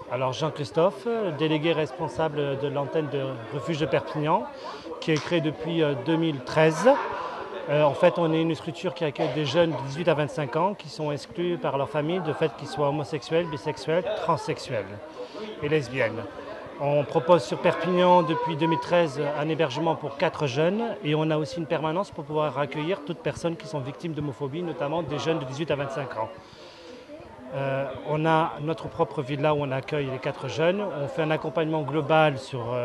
Alors Jean-Christophe, délégué responsable de l'antenne de refuge de Perpignan, qui est créée depuis 2013. En fait, on est une structure qui accueille des jeunes de 18 à 25 ans qui sont exclus par leur famille de fait qu'ils soient homosexuels, bisexuels, transsexuels et lesbiennes. On propose sur Perpignan depuis 2013 un hébergement pour 4 jeunes et on a aussi une permanence pour pouvoir accueillir toutes personnes qui sont victimes d'homophobie, notamment des jeunes de 18 à 25 ans. On a notre propre villa où on accueille les 4 jeunes. On fait un accompagnement global sur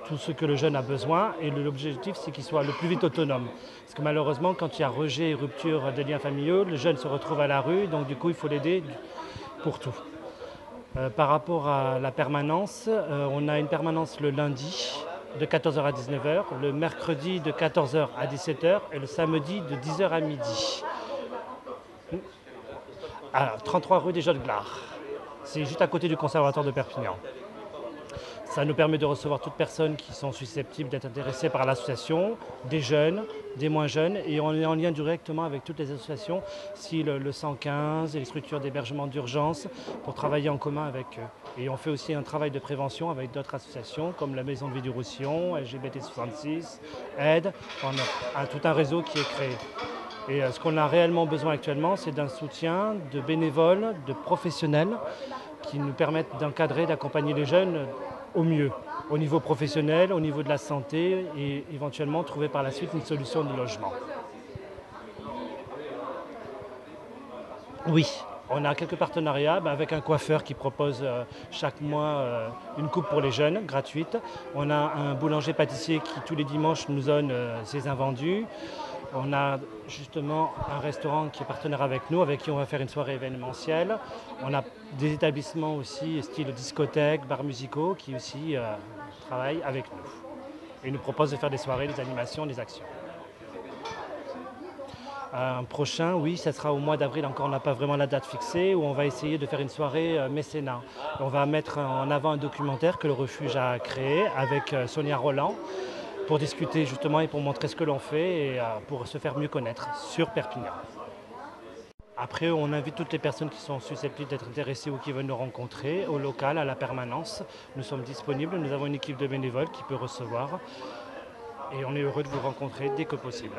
tout ce que le jeune a besoin et l'objectif c'est qu'il soit le plus vite autonome. Parce que malheureusement quand il y a rejet et rupture des liens familiaux, le jeune se retrouve à la rue, donc du coup il faut l'aider pour tout. Par rapport à la permanence, on a une permanence le lundi de 14h à 19h, le mercredi de 14h à 17h et le samedi de 10h à midi. Alors, 33 rue des Jeunes-Glars. C'est juste à côté du conservatoire de Perpignan. Ça nous permet de recevoir toutes personnes qui sont susceptibles d'être intéressées par l'association, des jeunes, des moins jeunes, et on est en lien directement avec toutes les associations, style le 115 et les structures d'hébergement d'urgence, pour travailler en commun avec eux. Et on fait aussi un travail de prévention avec d'autres associations, comme la Maison de Vie du Roussillon, LGBT66, Aide, on a tout un réseau qui est créé. Et ce qu'on a réellement besoin actuellement, c'est d'un soutien de bénévoles, de professionnels qui nous permettent d'encadrer, d'accompagner les jeunes au mieux, au niveau professionnel, au niveau de la santé et éventuellement trouver par la suite une solution de logement. Oui, on a quelques partenariats avec un coiffeur qui propose chaque mois une coupe pour les jeunes, gratuite. On a un boulanger-pâtissier qui tous les dimanches nous donne ses invendus. On a justement un restaurant qui est partenaire avec nous, avec qui on va faire une soirée événementielle. On a des établissements aussi, style discothèque, bars musicaux, qui aussi travaillent avec nous. Et nous proposent de faire des soirées, des animations, des actions. Un prochain, oui, ça sera au mois d'avril, encore on n'a pas vraiment la date fixée, où on va essayer de faire une soirée mécénat. On va mettre en avant un documentaire que le refuge a créé avec Sonia Roland, pour discuter justement et pour montrer ce que l'on fait et pour se faire mieux connaître sur Perpignan. Après, on invite toutes les personnes qui sont susceptibles d'être intéressées ou qui veulent nous rencontrer au local, à la permanence. Nous sommes disponibles, nous avons une équipe de bénévoles qui peut recevoir et on est heureux de vous rencontrer dès que possible.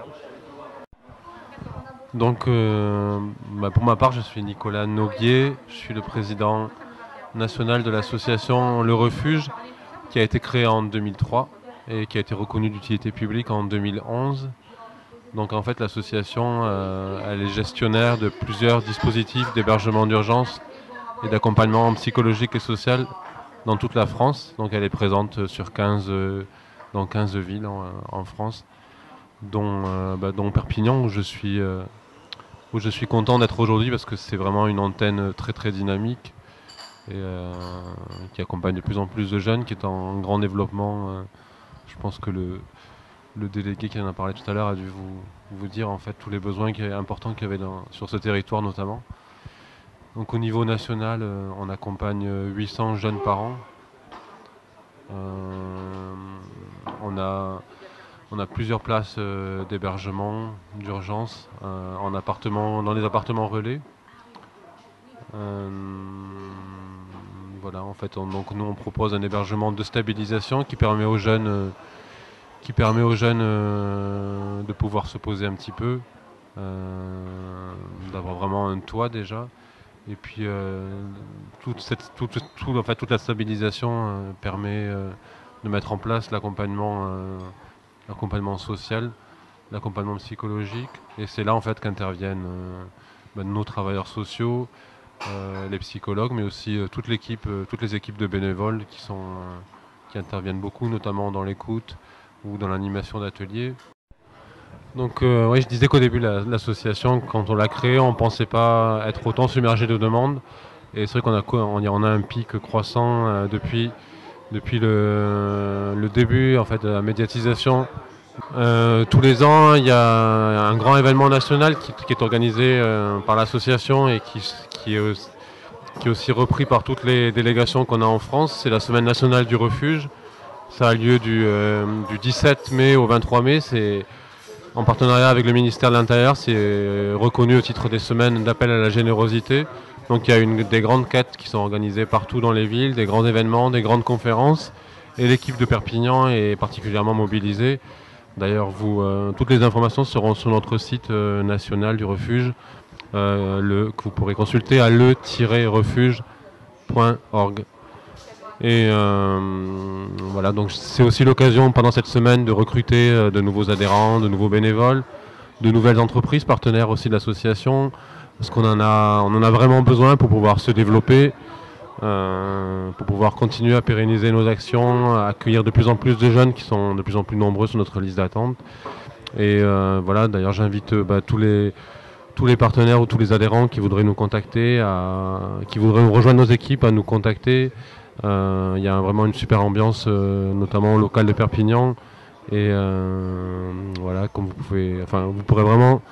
Donc, pour ma part, je suis Nicolas Noguier, je suis le président national de l'association Le Refuge qui a été créée en 2003. Et qui a été reconnue d'utilité publique en 2011. Donc en fait l'association elle est gestionnaire de plusieurs dispositifs d'hébergement d'urgence et d'accompagnement psychologique et social dans toute la France. Donc elle est présente sur dans 15 villes en France, dont Perpignan où je suis content d'être aujourd'hui parce que c'est vraiment une antenne très très dynamique et qui accompagne de plus en plus de jeunes, qui est en grand développement. Je pense que le délégué qui en a parlé tout à l'heure a dû vous dire en fait tous les besoins importants qu'il y avait sur ce territoire notamment. Donc au niveau national, on accompagne 800 jeunes par an. On a plusieurs places d'hébergement, d'urgence, dans les appartements relais. Voilà, en fait, donc nous on propose un hébergement de stabilisation qui permet aux jeunes, de pouvoir se poser un petit peu, d'avoir vraiment un toit déjà, et puis toute la stabilisation permet de mettre en place l'accompagnement social, l'accompagnement psychologique, et c'est là en fait qu'interviennent nos travailleurs sociaux. Les psychologues, mais aussi toutes les équipes de bénévoles qui interviennent beaucoup, notamment dans l'écoute ou dans l'animation d'ateliers. Donc oui, je disais qu'au début, l'association, quand on l'a créée, on ne pensait pas être autant submergé de demandes. Et c'est vrai qu'on a un pic croissant depuis le début en fait, de la médiatisation. Tous les ans, il y a un grand événement national qui est organisé par l'association et qui est aussi repris par toutes les délégations qu'on a en France. C'est la Semaine nationale du refuge. Ça a lieu du 17 mai au 23 mai. en partenariat avec le ministère de l'Intérieur. C'est reconnu au titre des semaines d'appel à la générosité. Donc il y a des grandes quêtes qui sont organisées partout dans les villes, des grands événements, des grandes conférences. Et l'équipe de Perpignan est particulièrement mobilisée. D'ailleurs, toutes les informations seront sur notre site national du refuge, que vous pourrez consulter à le-refuge.org. Et voilà, donc c'est aussi l'occasion pendant cette semaine de recruter de nouveaux adhérents, de nouveaux bénévoles, de nouvelles entreprises, partenaires aussi de l'association, parce qu'on en a vraiment besoin pour pouvoir se développer, pour pouvoir continuer à pérenniser nos actions, à accueillir de plus en plus de jeunes qui sont de plus en plus nombreux sur notre liste d'attente. Et voilà, d'ailleurs j'invite tous les partenaires ou tous les adhérents qui voudraient nous contacter, qui voudraient rejoindre nos équipes, à nous contacter. Il y a vraiment une super ambiance, notamment au local de Perpignan. Et voilà, comme vous pourrez vraiment,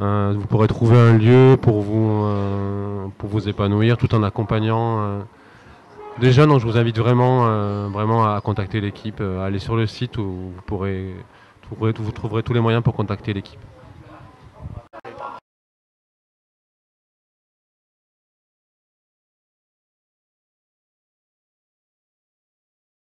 vous pourrez trouver un lieu pour vous épanouir, tout en accompagnant des jeunes. Donc je vous invite vraiment à contacter l'équipe, à aller sur le site où vous trouverez tous les moyens pour contacter l'équipe.